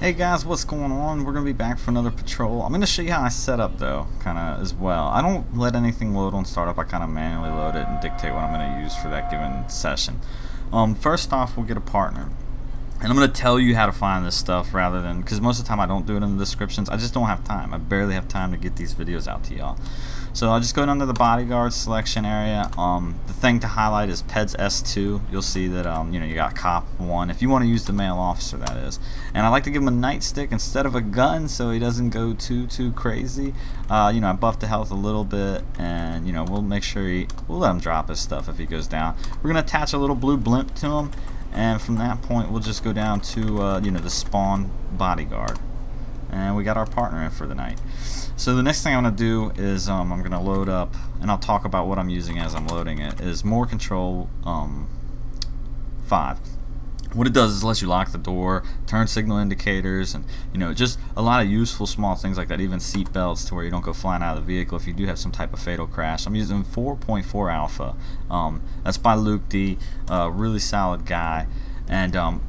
Hey guys, what's going on? We're going to be back for another patrol. I'm going to show you how I set up though, kind of as well. I don't let anything load on startup. I kind of manually load it and dictate what I'm going to use for that given session. First off, we'll get a partner. And I'm going to tell you how to find this stuff rather than, because most of the time I don't do it in the descriptions. I just don't have time. I barely have time to get these videos out to y'all. So I'll just go down to the bodyguard selection area. The thing to highlight is PEDS S2. You'll see that you got cop 1 if you want to use the male officer, that is. And I like to give him a nightstick instead of a gun so he doesn't go too crazy. I buffed the health a little bit, and we'll make sure we'll let him drop his stuff if he goes down. We're gonna attach a little blue blimp to him, and from that point we'll just go down to the spawn bodyguard, and we got our partner in for the night. So the next thing I'm going to do is I'm going to load up, and I'll talk about what I'm using as I'm loading it, is More Control 5. What it does is it lets you lock the door, turn signal indicators, and just a lot of useful small things like that, even seat belts to where you don't go flying out of the vehicle if you do have some type of fatal crash. I'm using 4.4 alpha. That's by Luke D, really solid guy. And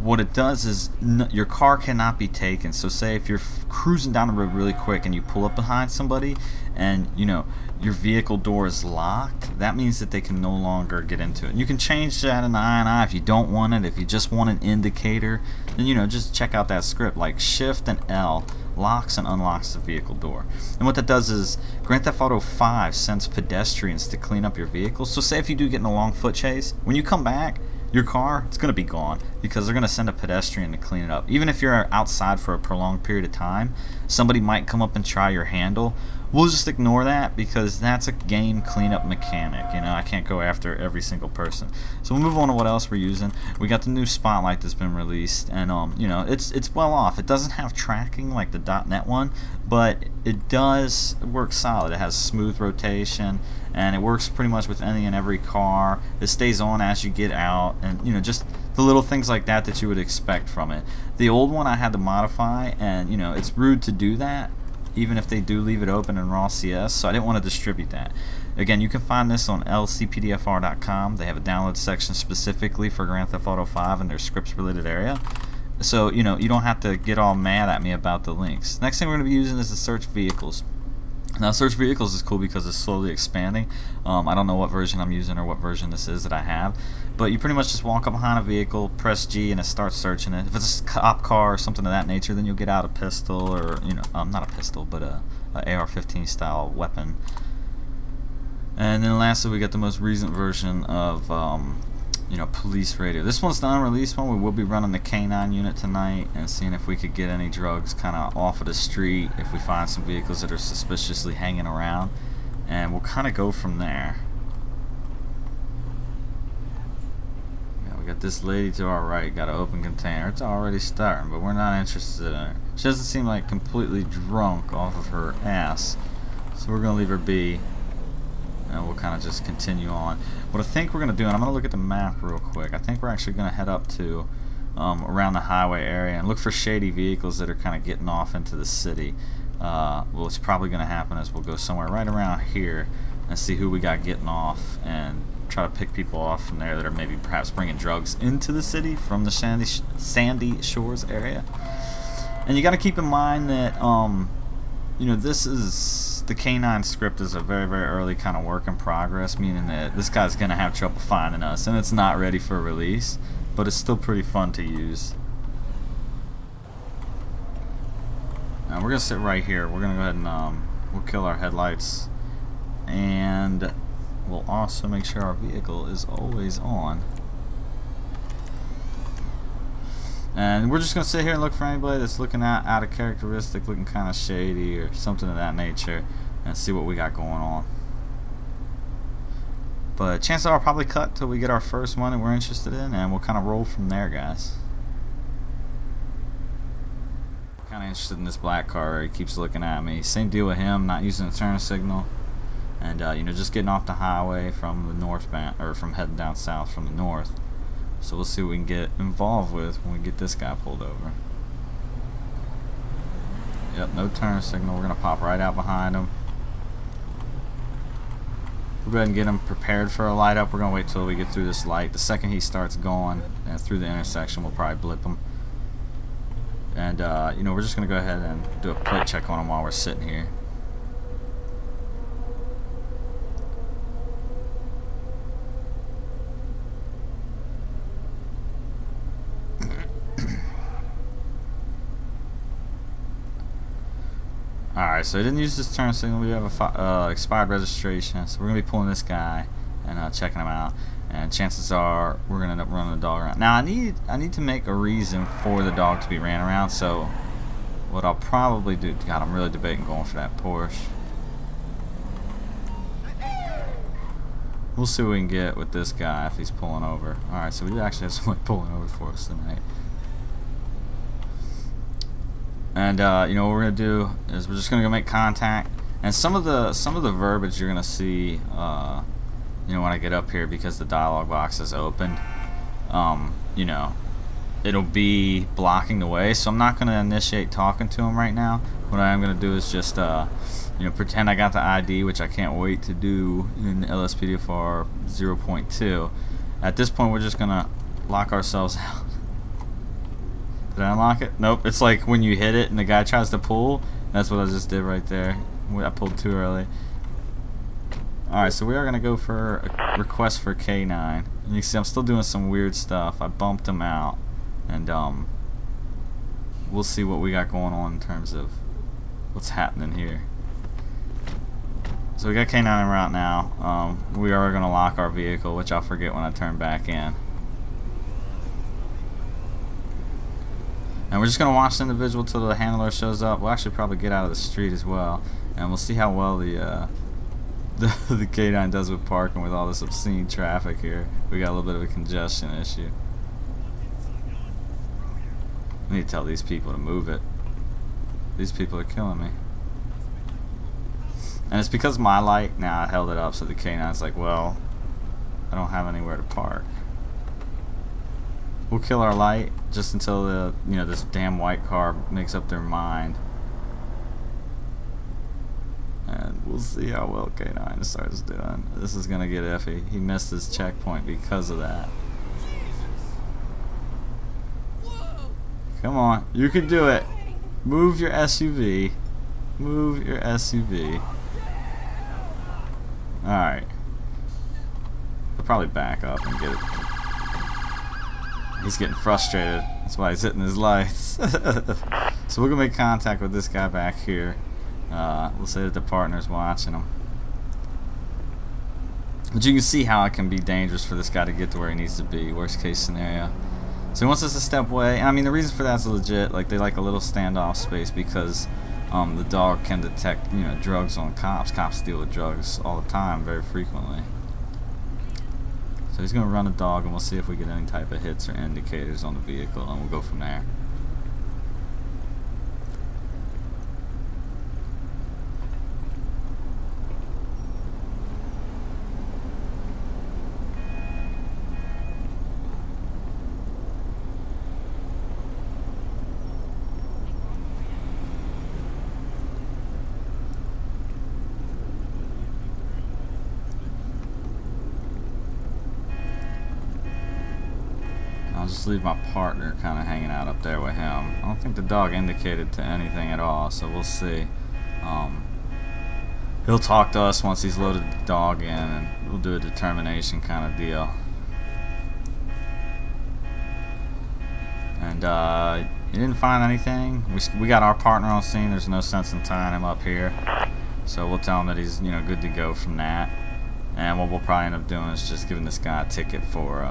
what it does is your car cannot be taken. So say if you're cruising down the road really quick and you pull up behind somebody and your vehicle door is locked, that means that they can no longer get into it. And you can change that in the INI if you don't want it. If you just want an indicator, then just check out that script. Like Shift and L locks and unlocks the vehicle door. And what that does is Grand Theft Auto 5 sends pedestrians to clean up your vehicle. So say if you do get in a long foot chase, when you come back, your car, it's going to be gone because they're going to send a pedestrian to clean it up. Even if you're outside for a prolonged period of time, somebody might come up and try your handle. We'll just ignore that because that's a game cleanup mechanic. I can't go after every single person. So we'll move on to what else we're using. We got the new spotlight that's been released, and it's well off. It doesn't have tracking like the .NET one, but it does work solid. It has smooth rotation, and it works pretty much with any and every car. It stays on as you get out, and just the little things like that you would expect from it. The old one I had to modify, and it's rude to do that even if they do leave it open in raw CS, so I didn't want to distribute that. Again, you can find this on LCPDFR.com. They have a download section specifically for Grand Theft Auto 5 in their scripts related area. So you don't have to get all mad at me about the links. Next thing we're going to be using is the search vehicles. Now search vehicles is cool because it's slowly expanding. I don't know what version I'm using or what version this is that I have, but you pretty much just walk up behind a vehicle, press G, and it starts searching it. If it's a cop car or something of that nature, then you'll get out a pistol or not a pistol, but a AR-15 style weapon. And then lastly, we got the most recent version of police radio. This one's the unreleased one. We will be running the K9 unit tonight and seeing if we could get any drugs kind of off of the street, if we find some vehicles that are suspiciously hanging around, and we'll kind of go from there. Yeah, we got this lady to our right, got an open container. It's already starting, but we're not interested in her. She doesn't seem like completely drunk off of her ass, so we're gonna leave her be. And we'll kind of just continue on. What I think we're going to do, and I'm going to look at the map real quick, I think we're actually going to head up to around the highway area and look for shady vehicles that are kind of getting off into the city. What's probably going to happen is we'll go somewhere right around here and see who we got getting off and try to pick people off from there that are maybe perhaps bringing drugs into the city from the Sandy Shores area. And you got to keep in mind that this is the K9 script is a very early kind of work in progress, meaning that this guy's gonna have trouble finding us, and it's not ready for release, but it's still pretty fun to use. Now we're gonna sit right here. We're gonna go ahead and we'll kill our headlights, and we'll also make sure our vehicle is always on. And we're just going to sit here and look for anybody that's looking out of characteristic, looking kind of shady or something of that nature, and see what we got going on. But chances are I'll probably cut till we get our first one that we're interested in, and we'll kind of roll from there, guys. Kind of interested in this black car. He keeps looking at me. Same deal with him, not using the turn signal, and just getting off the highway from the northbound, or from heading down south from the north. So we'll see what we can get involved with when we get this guy pulled over. Yep, no turn signal. We're going to pop right out behind him. We'll go ahead and get him prepared for a light up. We're going to wait till we get through this light. The second he starts going and through the intersection, we'll probably blip him. And you know, we're just gonna go ahead and do a plate check on him while we're sitting here. Alright, so he didn't use this turn signal. We have a expired registration, so we're going to be pulling this guy and checking him out. And chances are we're going to end up running the dog around. Now, I need to make a reason for the dog to be ran around, so what I'll probably do... God, I'm really debating going for that Porsche. We'll see what we can get with this guy if he's pulling over. Alright, so we do actually have someone pulling over for us tonight. And you know what we're gonna do is we're just gonna go make contact. And some of the verbiage you're gonna see, you know, when I get up here, because the dialog box is opened, you know, it'll be blocking the way. So I'm not gonna initiate talking to him right now. What I am gonna do is just, you know, pretend I got the ID, which I can't wait to do in LSPDFR 0.2. At this point, we're just gonna lock ourselves out. Did I unlock it? Nope. It's like when you hit it and the guy tries to pull. That's what I just did right there. I pulled too early. Alright, so we are going to go for a request for K9. And you can see I'm still doing some weird stuff. I bumped him out. And we'll see what we got going on in terms of what's happening here. So we got K9 en route now. We are going to lock our vehicle, which I'll forget when I turn back in. And we're just going to watch the individual till the handler shows up. We'll actually probably get out of the street as well. And we'll see how well the K9 does with parking with all this obscene traffic here. We got a little bit of a congestion issue. I need to tell these people to move it. These people are killing me. And it's because of my light. Now I held it up so the K9's like, well, I don't have anywhere to park. We'll kill our light just until the, you know, this damn white car makes up their mind. And we'll see how well K9 starts doing. This is gonna get iffy. He missed his checkpoint because of that. Come on, you can do it. Move your SUV. Move your SUV. Alright. We'll probably back up and get it. He's getting frustrated. That's why he's hitting his lights. So we're gonna make contact with this guy back here. We'll say that the partner's watching him. But you can see how it can be dangerous for this guy to get to where he needs to be. Worst case scenario. So he wants us to step away. And I mean, the reason for that's legit. Like, they like a little standoff space because the dog can detect, you know, drugs on cops. Cops deal with drugs all the time, very frequently. So he's going to run a dog, and we'll see if we get any type of hits or indicators on the vehicle, and we'll go from there. I'll just leave my partner kind of hanging out up there with him. I don't think the dog indicated to anything at all, so we'll see. He'll talk to us once he's loaded the dog in, and we'll do a determination kind of deal. And he didn't find anything. We got our partner on scene. There's no sense in tying him up here, so we'll tell him that he's, you know, good to go from that. And what we'll probably end up doing is just giving this guy a ticket for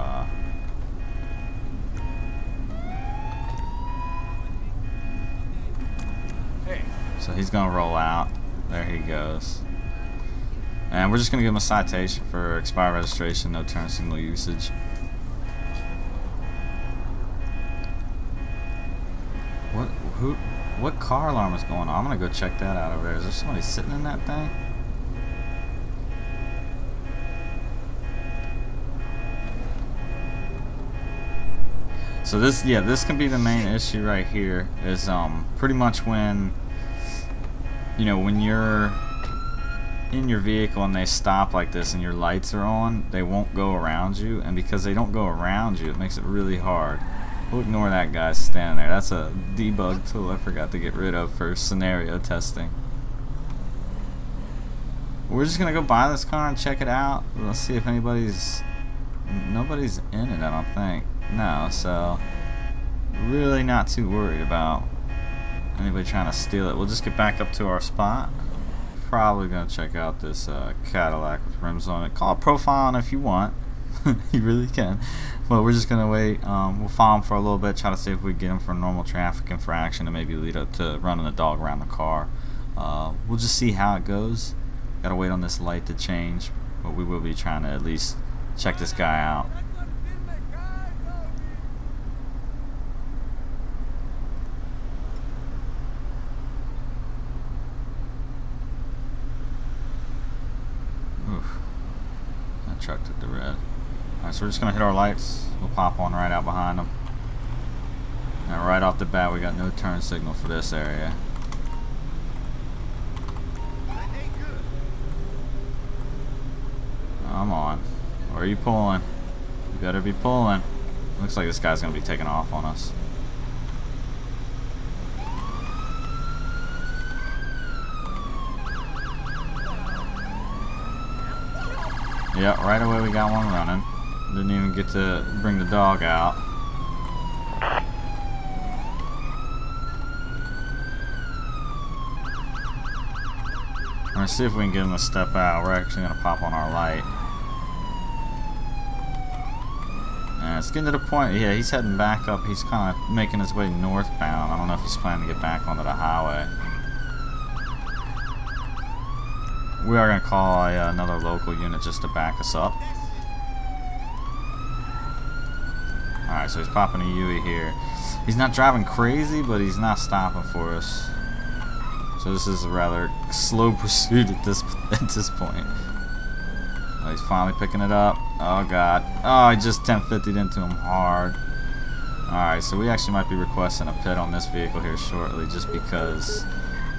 so he's gonna roll out. There he goes. And we're just gonna give him a citation for expired registration, no turn signal usage. What car alarm is going on? I'm gonna go check that out over there. Is there somebody sitting in that thing? So this, yeah, this can be the main issue right here. Is pretty much when, you know, when you're in your vehicle and they stop like this and your lights are on, they won't go around you, and because they don't go around you, it makes it really hard. We'll ignore that guy standing there. That's a debug tool I forgot to get rid of for scenario testing. We're just gonna go buy this car and check it out. Let's see if nobody's in it, I don't think. No, so really not too worried about anybody trying to steal it. We'll just get back up to our spot. Probably gonna check out this Cadillac with rims on it. Call it profiling if you want. You really can. But we're just gonna wait. We'll follow him for a little bit, try to see if we can get him for a normal traffic infraction and maybe lead up to running the dog around the car. We'll just see how it goes. Gotta wait on this light to change, but we will be trying to at least check this guy out. Oof. That truck took the red. Alright, so we're just gonna hit our lights. We'll pop one right out behind them. And right off the bat, we got no turn signal for this area. Come on. Where are you pulling? You better be pulling. Looks like this guy's gonna be taking off on us. Yep, right away we got one running. Didn't even get to bring the dog out. We're gonna see if we can get him to step out. We're actually gonna pop on our light. And it's getting to the point, yeah, he's heading back up. He's kind of making his way northbound. I don't know if he's planning to get back onto the highway. We are going to call another local unit just to back us up. Alright, so he's popping a Yui here. He's not driving crazy, but he's not stopping for us. So this is a rather slow pursuit at this point. Oh, he's finally picking it up. Oh god. Oh, he just 1050'd into him hard. Alright, so we actually might be requesting a pit on this vehicle here shortly, just because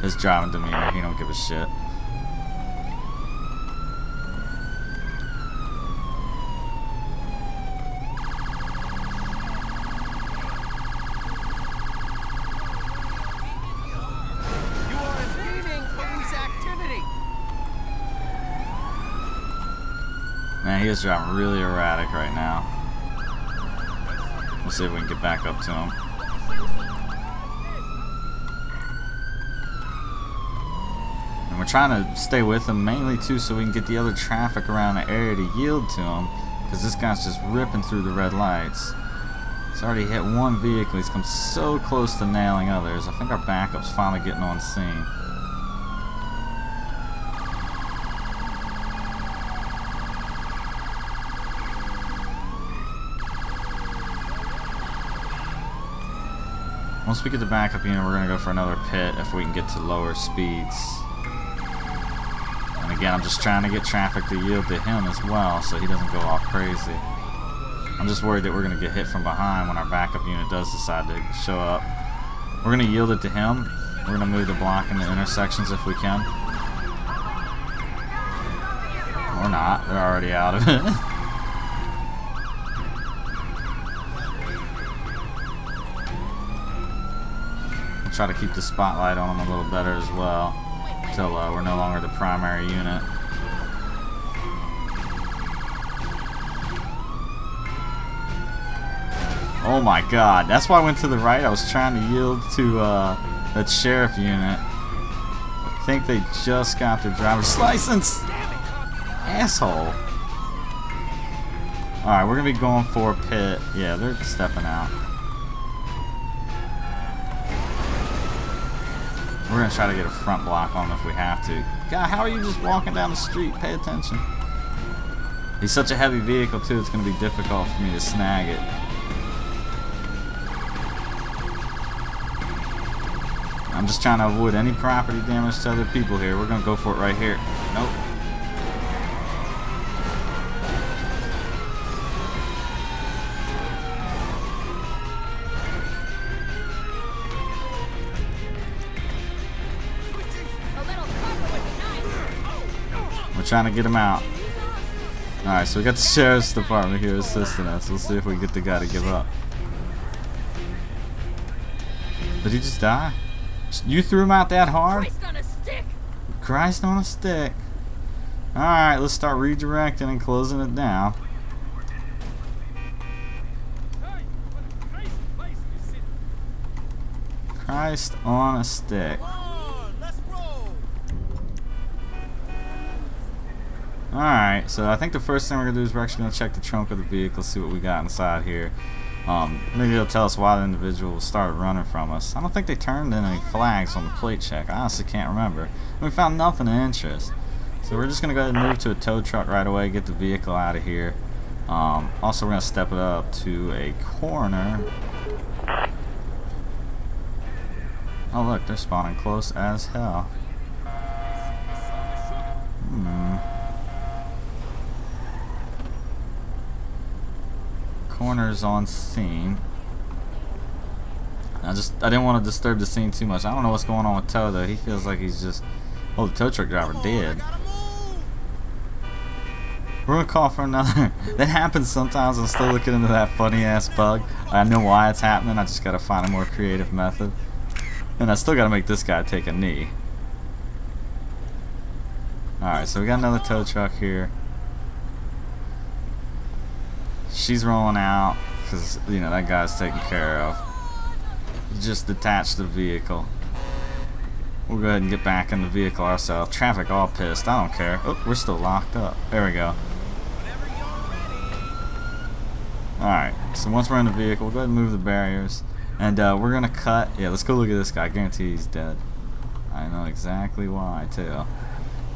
his driving demeanor, he don't give a shit. Man, he is driving really erratic right now. We'll see if we can get back up to him. And we're trying to stay with him mainly too so we can get the other traffic around the area to yield to him, because this guy's just ripping through the red lights. He's already hit one vehicle. He's come so close to nailing others. I think our backup's finally getting on scene. Once we get the backup unit, we're going to go for another pit if we can get to lower speeds. And again, I'm just trying to get traffic to yield to him as well so he doesn't go all crazy. I'm just worried that we're going to get hit from behind when our backup unit does decide to show up. We're going to yield it to him. We're going to move the block in the intersections if we can. Or not. They're already out of it. Try to keep the spotlight on them a little better as well until we're no longer the primary unit. Oh my god, that's why I went to the right. I was trying to yield to that sheriff unit. I think they just got their driver's license. Asshole. Alright, we're gonna be going for a pit. Yeah, they're stepping out. We're going to try to get a front block on him if we have to. God, how are you just walking down the street? Pay attention. He's such a heavy vehicle, too, it's going to be difficult for me to snag it. I'm just trying to avoid any property damage to other people here. We're going to go for it right here. Nope. Trying to get him out. Alright, so we got the sheriff's department here assisting us. We'll see if we can get the guy to give up. Did he just die? You threw him out that hard? Christ on a stick. Christ on a stick. Alright, let's start redirecting and closing it down. Christ on a stick. Alright, so I think the first thing we're going to do is we're actually going to check the trunk of the vehicle, see what we got inside here. Maybe it'll tell us why the individual started running from us. I don't think they turned in any flags on the plate check. I honestly can't remember. We found nothing of interest. So we're just going to go ahead and move to a tow truck right away, get the vehicle out of here. Also, we're going to step it up to a corner. Oh look, they're spawning close as hell. Corners on scene. I didn't want to disturb the scene too much. I don't know what's going on with Tow though. He feels like he's just... Oh, the tow truck driver dead. We're gonna call for another. That happens sometimes. I'm still looking into that funny ass bug. I know why it's happening. I just gotta find a more creative method. And I still gotta make this guy take a knee. Alright, so we got another tow truck here. She's rolling out because, you know, that guy's taken care of. He just detached the vehicle. We'll go ahead and get back in the vehicle ourselves. Traffic all pissed. I don't care. Oh, we're still locked up. There we go. Alright, so once we're in the vehicle, we'll go ahead and move the barriers. And we're going to cut. Yeah, let's go look at this guy. I guarantee he's dead. I know exactly why, too.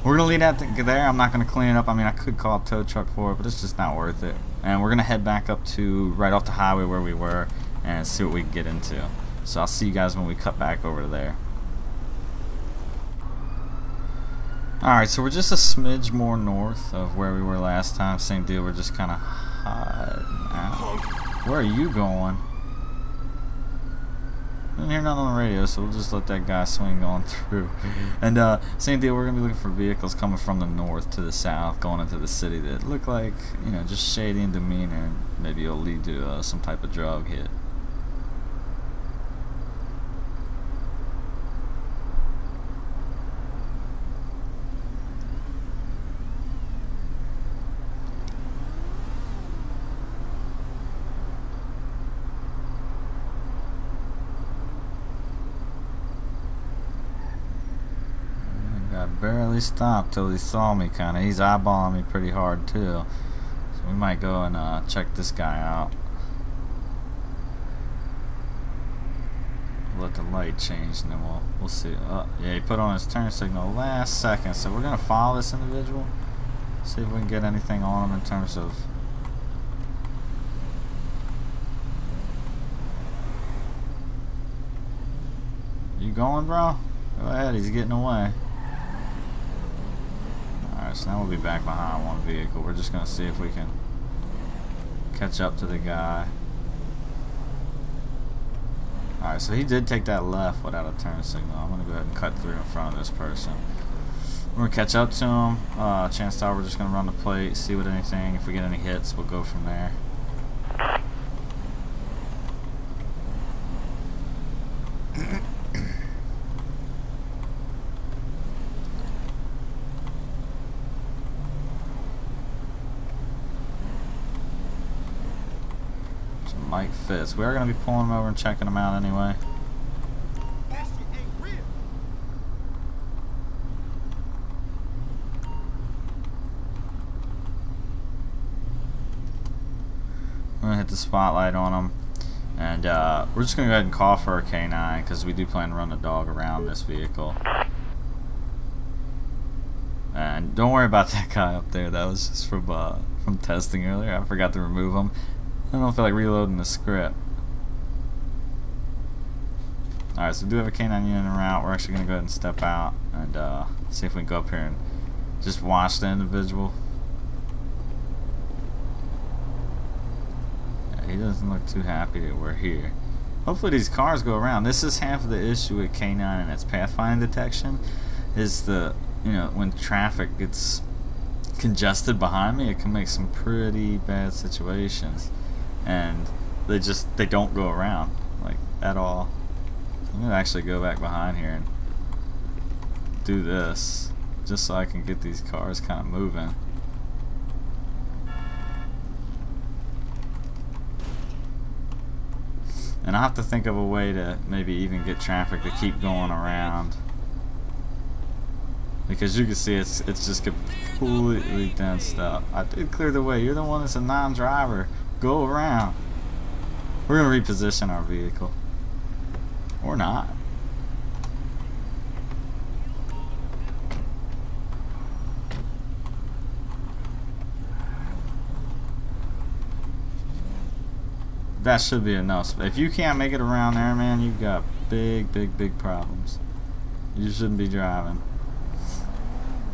We're going to leave that there. I'm not going to clean it up. I mean, I could call a tow truck for it, but it's just not worth it. And we're going to head back up to right off the highway where we were and see what we can get into. So I'll see you guys when we cut back over to there. Alright, so we're just a smidge more north of where we were last time. Same deal, we're just kind of hiding out. Where are you going? I didn't hear nothing on the radio, so we'll just let that guy swing on through. And same deal, we're going to be looking for vehicles coming from the north to the south, going into the city that look like, you know, just shady in demeanor, and maybe it'll lead to some type of drug hit. Barely stopped till he saw me, kinda. He's eyeballing me pretty hard too. So we might go and check this guy out. Let the light change and then we'll see. Yeah, he put on his turn signal last second, so we're gonna follow this individual. See if we can get anything on him in terms of... You going, bro? Go ahead, he's getting away. Alright, so now we'll be back behind one vehicle. We're just going to see if we can catch up to the guy. Alright, so he did take that left without a turn signal. I'm going to go ahead and cut through in front of this person. We're going to catch up to him. Chances are we're just going to run the plate, see what anything. If we get any hits, we'll go from there. Mike Fitz. We are going to be pulling him over and checking him out anyway. We're going to hit the spotlight on him. And we're just going to go ahead and call for a K9 because we do plan to run the dog around this vehicle. And don't worry about that guy up there. That was just from testing earlier. I forgot to remove him. I don't feel like reloading the script. Alright, so we do have a K9 unit en route. We're actually going to go ahead and step out and see if we can go up here and just watch the individual. Yeah, he doesn't look too happy that we're here. Hopefully these cars go around. This is half of the issue with K9 and its pathfinding detection. Is the, you know, when traffic gets congested behind me, it can make some pretty bad situations. And they don't go around, like, at all. I'm gonna actually go back behind here and do this just so I can get these cars kind of moving. And I'll have to think of a way to maybe even get traffic to keep going around. Because you can see it's just completely densed up. I did clear the way. You're the one that's a non-driver. Go around. We're going to reposition our vehicle. Or not. That should be enough. If you can't make it around there, man, you've got big problems. You shouldn't be driving.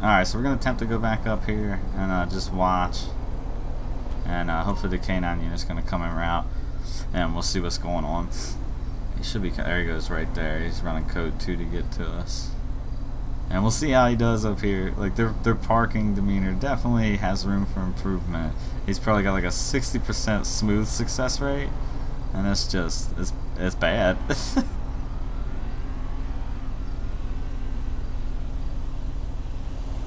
Alright, so we're going to attempt to go back up here and just watch. And hopefully the K9 unit's going to come en route. And we'll see what's going on. He should be, there he goes right there. He's running code 2 to get to us. And we'll see how he does up here. Like, their parking demeanor definitely has room for improvement. He's probably got like a 60% smooth success rate. And it's just, it's bad.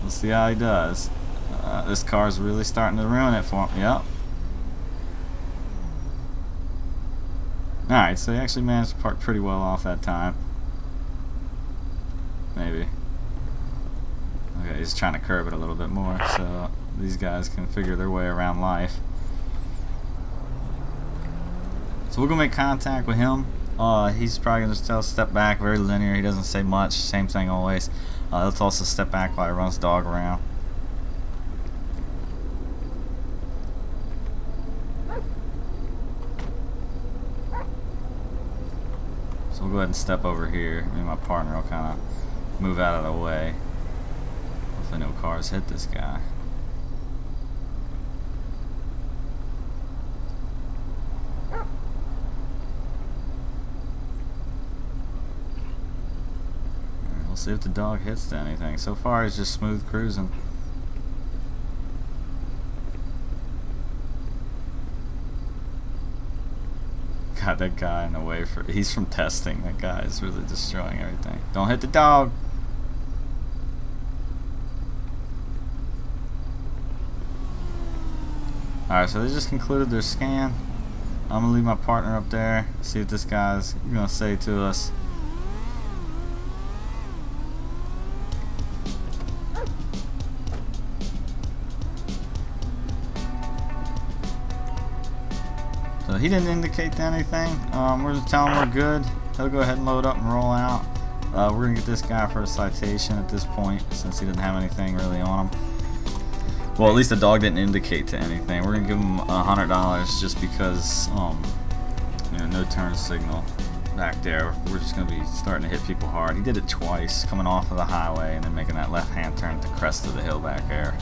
We'll see how he does. This car's really starting to ruin it for him. Yep. Alright, so he actually managed to park pretty well off that time. Maybe. Okay, he's trying to curb it a little bit more so these guys can figure their way around life. So we're going to make contact with him. He's probably going to tell us to step back, very linear. He doesn't say much, same thing always. He'll tell us to step back while he runs the dog around. So we'll go ahead and step over here. Me and my partner will kind of move out of the way. Hopefully no cars hit this guy. We'll see if the dog hits to anything. So far he's just smooth cruising. Got that guy in the way for, he's from testing. That guy is really destroying everything. Don't hit the dog. Alright, so they just concluded their scan. I'm gonna leave my partner up there, see what this guy's gonna say to us. So he didn't indicate anything. We're just telling him we're good. He'll go ahead and load up and roll out. We're gonna get this guy for a citation at this point since he didn't have anything really on him. Well, at least the dog didn't indicate to anything. We're gonna give him $100 just because, you know, no turn signal back there. We're just gonna be starting to hit people hard. He did it twice, coming off of the highway and then making that left-hand turn at the crest of the hill back there.